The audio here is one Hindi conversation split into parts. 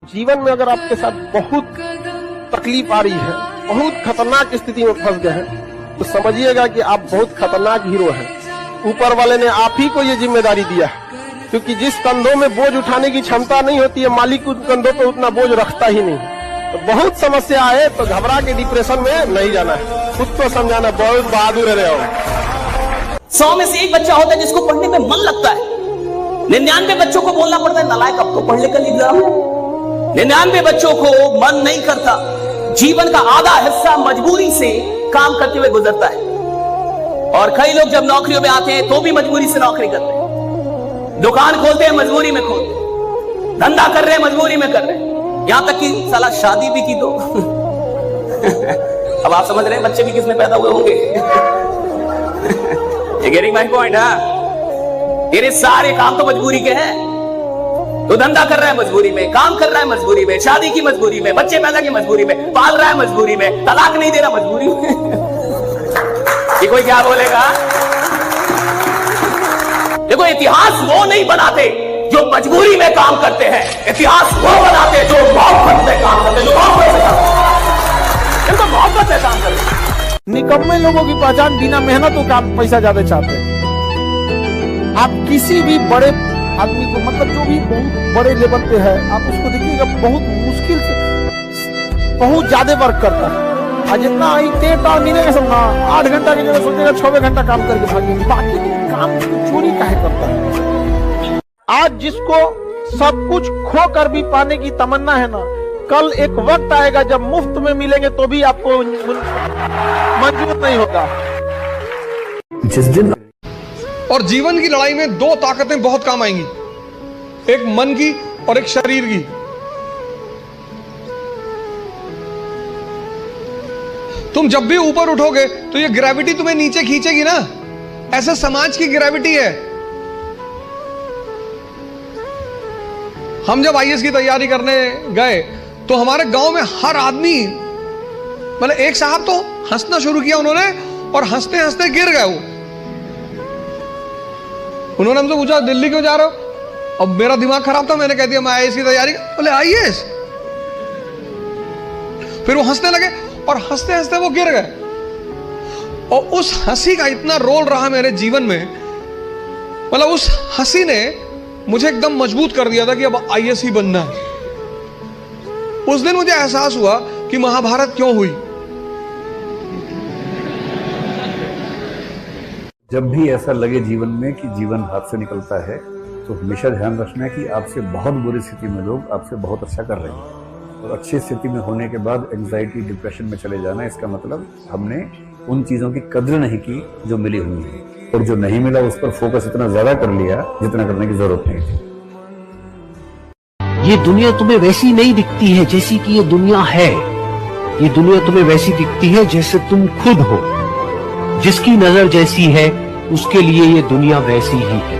जीवन में अगर आपके साथ बहुत तकलीफ आ रही है, बहुत खतरनाक स्थिति में फंस गए हैं, तो समझिएगा कि आप बहुत खतरनाक हीरो हैं। ऊपर वाले ने आप ही को ये जिम्मेदारी दिया है, क्योंकि जिस कंधों में बोझ उठाने की क्षमता नहीं होती है, मालिक उन कंधों पे उतना बोझ रखता ही नहीं। तो बहुत समस्या आए तो घबरा के डिप्रेशन में नहीं जाना है, खुद को समझाना, बहुत बहादुर रहे हो। 100 में से एक बच्चा होता है जिसको पढ़ने में मन लगता है। 99 बच्चों को बोलना पड़ता है नालायक अब तो पढ़ लिख कर एग्जाम है। 99 बच्चों को मन नहीं करता। जीवन का आधा हिस्सा मजबूरी से काम करते हुए गुजरता है। और कई लोग जब नौकरियों में आते हैं तो भी मजबूरी से नौकरी करते हैं। दुकान खोलते हैं मजबूरी में खोलते हैं, धंधा कर रहे हैं मजबूरी में कर रहे हैं, यहां तक कि साला शादी भी की तो अब आप समझ रहे हैं बच्चे भी किसने पैदा हुए होंगे। ये गेटिंग माय पॉइंट। तेरे सारे काम तो मजबूरी के हैं। तो धंधा कर रहा है मजबूरी में, काम कर रहा है मजबूरी में, शादी की मजबूरी में, बच्चे पैदा की मजबूरी में, पाल रहा है मजबूरी में, तलाक नहीं दे रहा मजबूरी में। ये कोई क्या बोलेगा? देखो, इतिहास वो नहीं बनाते जो मजबूरी में काम करते हैं, इतिहास वो बनाते जो मोहब्बत में काम करते हैं, जो मोहब्बत से काम करते हैं, मोहब्बत से काम करते हैं। निकम्मे लोगों की पहचान बिना मेहनत और काम पैसा ज्यादा चाहते हैं। आप किसी भी बड़े आदमी को, मतलब जो भी बहुत बड़े लेवल पे है, आप उसको देखिएगा बहुत मुश्किल से बहुत ज्यादा वर्क करता है। आज जितना मिलेगा सब ना 8 घंटा की जगह सोचेगा 6 घंटा काम करके भागेंगे, बाकी काम चोरी काहे करता है। आज जिसको सब कुछ खो कर भी पाने की तमन्ना है ना, कल एक वक्त आएगा जब मुफ्त में मिलेंगे तो भी आपको मंजूर नहीं होगा। जिस दिन और जीवन की लड़ाई में 2 ताकतें बहुत काम आएंगी, एक मन की और एक शरीर की। तुम जब भी ऊपर उठोगे तो ये ग्रेविटी तुम्हें नीचे खींचेगी ना, ऐसा समाज की ग्रेविटी है। हम जब आईएएस की तैयारी करने गए तो हमारे गांव में हर आदमी, मतलब एक साहब तो हंसना शुरू किया उन्होंने, और हंसते हंसते गिर गए वो। उन्होंने हमसे पूछा दिल्ली क्यों जा रहे हो? अब मेरा दिमाग खराब था, मैंने कह दिया मैं आईएएस की तैयारी। बोले आईएएस? फिर वो हंसने लगे और हंसते हंसते वो गिर गए। और उस हंसी का इतना रोल रहा मेरे जीवन में, मतलब उस हंसी ने मुझे एकदम मजबूत कर दिया था कि अब आईएएस ही बनना है। उस दिन मुझे एहसास हुआ कि महाभारत क्यों हुई। जब भी ऐसा लगे जीवन में कि जीवन हाथ से निकलता है, तो हमेशा ध्यान रखना है कि आपसे बहुत बुरी स्थिति में लोग आपसे बहुत अच्छा कर रहे हैं, और अच्छी स्थिति में होने के बाद एंजाइटी डिप्रेशन में चले जाना, इसका मतलब हमने उन चीजों की कद्र नहीं की जो मिली हुई है, और जो नहीं मिला उस पर फोकस इतना ज्यादा कर लिया जितना करने की जरूरत नहीं थी। ये दुनिया तुम्हें वैसी नहीं दिखती है जैसी कि ये दुनिया है। ये दुनिया तुम्हें वैसी दिखती है जैसे तुम खुद हो। जिसकी नजर जैसी है उसके लिए ये दुनिया वैसी ही है।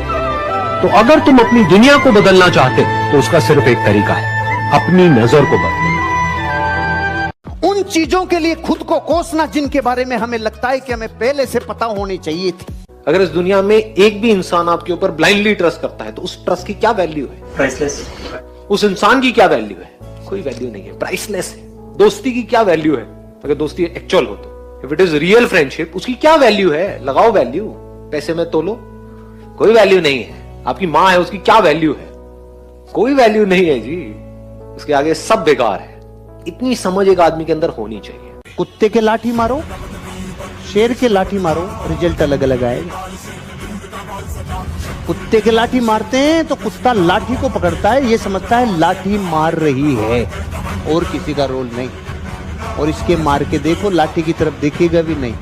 तो अगर तुम अपनी दुनिया को बदलना चाहते हो तो उसका सिर्फ एक तरीका है, अपनी नजर को बदलना। उन चीजों के लिए खुद को कोसना जिनके बारे में हमें लगता है कि हमें पहले से पता होनी चाहिए थी। अगर इस दुनिया में एक भी इंसान आपके ऊपर ब्लाइंडली ट्रस्ट करता है तो उस ट्रस्ट की क्या वैल्यू है? प्राइसलेस। उस इंसान की क्या वैल्यू है? कोई वैल्यू नहीं है, प्राइसलेस है। दोस्ती की क्या वैल्यू है अगर दोस्ती एक्चुअल हो तो? If it is real friendship, उसकी क्या वैल्यू है? लगाओ वैल्यू, पैसे में तोलो, कोई वैल्यू नहीं है। आपकी माँ है, उसकी क्या वैल्यू है? कोई वैल्यू नहीं है जी, उसके आगे सब बेकार है। इतनी समझ एक आदमी के अंदर होनी चाहिए। कुत्ते के लाठी मारो, शेर के लाठी मारो, रिजल्ट अलग अलग आएगा। कुत्ते के लाठी मारते हैं तो कुत्ता लाठी को पकड़ता है, ये समझता है लाठी मार रही है और किसी का रोल नहीं। और इसके मार के देखो, लाठी की तरफ देखेगा भी नहीं,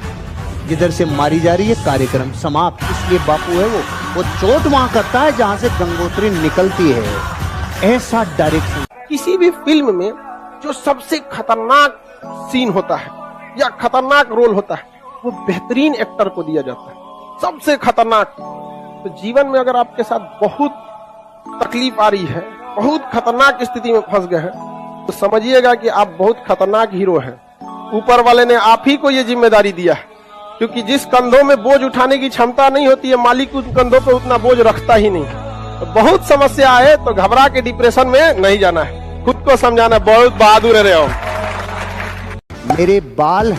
जिधर से मारी जा रही है कार्यक्रम समाप्त। इसलिए बापू है वो चोट वहां करता है जहां से गंगोत्री निकलती है। ऐसा डायरेक्शन। किसी भी फिल्म में जो सबसे खतरनाक सीन होता है या खतरनाक रोल होता है, वो बेहतरीन एक्टर को दिया जाता है, सबसे खतरनाक। तो जीवन में अगर आपके साथ बहुत तकलीफ आ रही है, बहुत खतरनाक स्थिति में फंस गए हैं, तो समझिएगा कि आप बहुत खतरनाक हीरो हैं। ऊपर वाले ने आप ही को ये जिम्मेदारी दिया है, क्योंकि जिस कंधों में बोझ उठाने की क्षमता नहीं होती है, मालिक उन कंधों पे उतना बोझ रखता ही नहीं। तो बहुत समस्या आए तो घबरा के डिप्रेशन में नहीं जाना है, खुद को समझाना, बहुत बहादुर रहे हो। मेरे बाल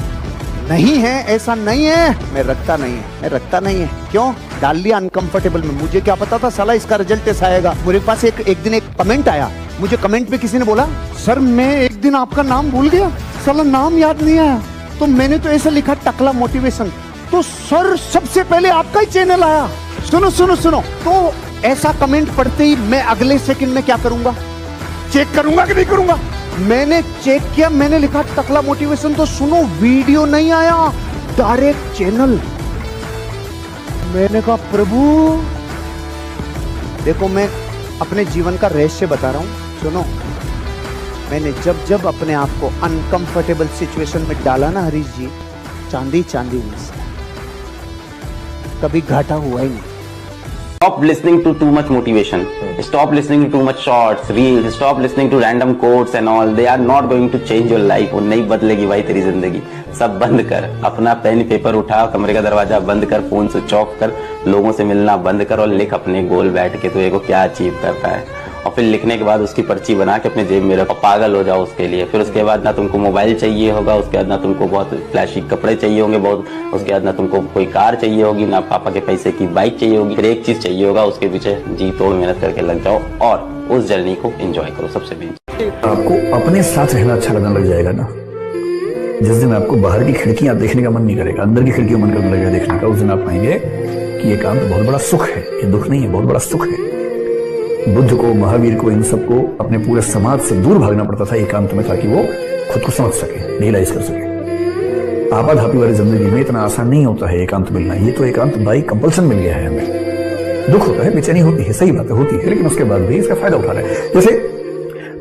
नहीं है ऐसा नहीं है, मैं रखता नहीं है। क्यों डाल लिया अनकंफर्टेबल में? मुझे क्या पता था साला इसका रिजल्ट ऐसा आएगा। मेरे पास एक दिन एक कमेंट आया, मुझे कमेंट में किसी ने बोला, सर मैं एक दिन आपका नाम भूल गया, साला नाम याद नहीं आया, तो मैंने तो ऐसा लिखा टकला मोटिवेशन, तो सर सबसे पहले आपका ही चैनल आया। सुनो तो ऐसा कमेंट पढ़ते ही मैं अगले सेकंड में क्या करूंगा? चेक करूंगा कि नहीं करूंगा? मैंने चेक किया, मैंने लिखा टकला मोटिवेशन, तो सुनो वीडियो नहीं आया, डायरेक्ट चैनल। मैंने कहा प्रभु देखो, मैं अपने जीवन का रहस्य बता रहा हूं, सुनो। मैंने जब अपने आप को अनकंफर्टेबल सिचुएशन में डाला ना हरीश जी, चांदी हुई से कभी घाटा हुआ ही नहीं। Stop listening to too much motivation. Stop listening to too much shorts, reels. Stop listening to random quotes and all. They are not going to change your life. वो नहीं बदलेगी भाई तेरी जिंदगी। सब बंद कर, अपना पेन पेपर उठा, कमरे का दरवाजा बंद कर, फोन स्विच ऑफ कर, लोगों से मिलना बंद कर और लिख अपने गोल बैठ के तो क्या अचीव करता है। और फिर लिखने के बाद उसकी पर्ची बना के अपने जेब में रखो, पागल हो जाओ उसके लिए। फिर उसके बाद ना तुमको मोबाइल चाहिए होगा, उसके बाद ना तुमको बहुत फ्लैशी कपड़े चाहिए होंगे बहुत, उसके बाद ना तुमको कोई कार चाहिए होगी, ना पापा के पैसे की बाइक चाहिए होगी। फिर एक चीज चाहिए होगा, उसके पीछे जी तोड़ मेहनत करके लग जाओ और उस जर्नी को एंजॉय करो। सबसे मेन आपको अपने साथ रहना अच्छा लगने लग जाएगा ना, जिस दिन आपको बाहर की खिड़कियां देखने का मन नहीं करेगा, अंदर की खिड़कियां मन करने लगेगा देखने का, उस दिन आप पाएंगे कि ये काम तो बहुत बड़ा सुख है, ये दुख नहीं है, बहुत बड़ा सुख है। बुद्ध को, महावीर को, इन सबको अपने पूरे समाज से दूर भागना पड़ता था एकांत में, ताकि वो खुद को समझ सके, रियलाइज कर सके। आपाधापी वाली जिंदगी में इतना आसान नहीं होता है एकांत मिलना। ये तो एकांत बाई कंपल्सन मिल गया है हमें। दुख होता है, बेचैनी होती है, सही बात है, होती है, लेकिन उसके बाद भी इसका फायदा उठा रहे हैं। जैसे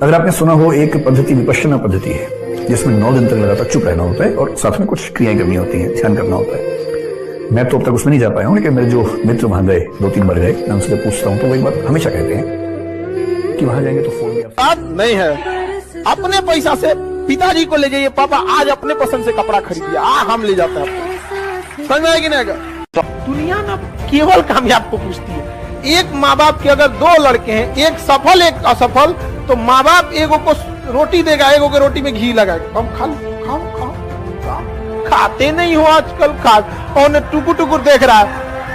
अगर आपने सुना हो, एक पद्धति विपश्यना पद्धति है, जिसमें 9 दिन तक लगातार चुप रहना होता है और साथ में कुछ क्रियाएं करनी होती है, ध्यान करना होता है। मैं तो अब तक उसमें नहीं जा पाया हूं, लेकिन मेरे जो मित्र वहां गए, 2-3 बार गए, मैं उनसे पूछता हूं तो वो एक बात हमेशा कहते हैं कि वहां जाएंगे तो फोन नहीं है। अपने पैसा से पिताजी को ले जाइए, पापा आज अपने पसंद से कपड़ा खरीदिए, हम ले जाते हैं आपको। समझ में आएगी ना? दुनिया ना केवल कामयाब को पूछती है। एक माँ बाप के अगर 2 लड़के हैं, एक सफल एक असफल, तो माँ बाप एगो को रोटी देगा, एगो के रोटी में घी लगाएगा। हम खाओ खाते नहीं हो आजकल, खा और टुकुर टुकुर देख रहा है।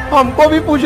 हमको भी पूछ